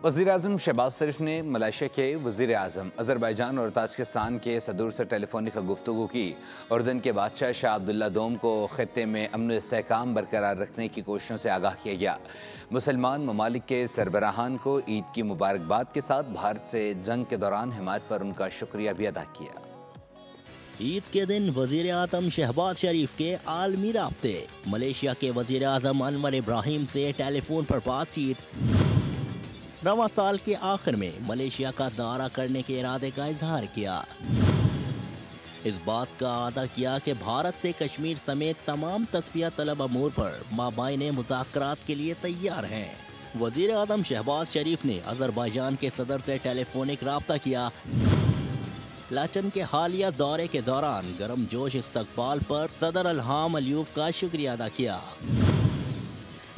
वज़ीर-ए-आज़म शहबाज शरीफ ने मलेशिया के वज़ीर-ए-आज़म अज़रबैजान और ताजिकिस्तान के सदूर से टेलीफोनिक गुफ्तगू की। उर्दन के बादशाह शाह अब्दुल्ला दोम को ख़ित्ते में अमन इस्तेहकाम बरकरार रखने की कोशिशों से आगाह किया गया। मुसलमान ममालिक के सरबराहान को ईद की मुबारकबाद के साथ भारत से जंग के दौरान हिमायत पर उनका शुक्रिया भी अदा किया। ईद के दिन वज़ीर-ए-आज़म शहबाज शरीफ के आलमी राब्ते। मलेशिया के वज़ीर-ए-आज़म अनवर इब्राहिम से टेलीफोन पर बातचीत। रवां साल के आखिर में मलेशिया का दौरा करने के इरादे का इजहार किया। इस बात का अदा किया कि भारत से कश्मीर समेत तमाम तस्फिया तलब अमूर पर माबाइने मुज़ाकरात के लिए तैयार हैं। वज़ीर-ए-आज़म शहबाज शरीफ ने अज़रबैजान के सदर से टेलीफोनिक राब्ता किया। लाचन के हालिया दौरे के दौरान गर्म जोश इस्तकबाल पर सदर इल्हाम अलियूव का शुक्रिया अदा किया।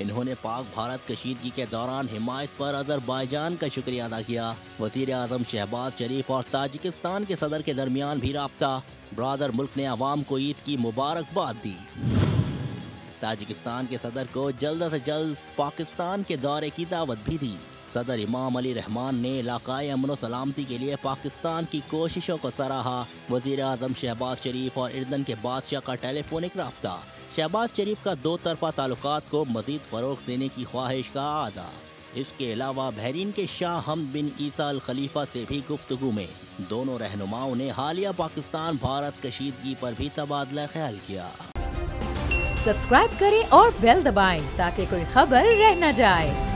इन्होंने पाक भारत कशीदगी के दौरान हिमायत पर अज़रबैजान का शुक्रिया अदा किया। वज़ीर-ए-आज़म शहबाज शरीफ और ताजिकिस्तान के सदर के दरमियान भी राब्ता। ब्रादर मुल्क ने अवाम को ईद की मुबारकबाद दी। ताजिकिस्तान के सदर को जल्द से जल्द पाकिस्तान के दौरे की दावत भी दी। सदर इमाम अली रहमान ने इलाकाई अमन सलामती के लिए पाकिस्तान की कोशिशों को सराहा। वज़ीर-ए-आज़म शहबाज शरीफ और उर्दन के बादशाह का टेलीफोनिक राब्ता। शहबाज शरीफ का दो तरफा ताल्लुकात को मज़ीद फ़रोग़ देने की ख्वाहिश का आदा। इसके अलावा बहरीन के शाह हमद बिन ईसा अल खलीफा से भी गुफ्तगू में दोनों रहनुमाओं ने हालिया पाकिस्तान भारत कशीदगी पर भी तबादला ख्याल किया। सब्सक्राइब करें और बेल दबाएं ताकि कोई खबर रह न जाए।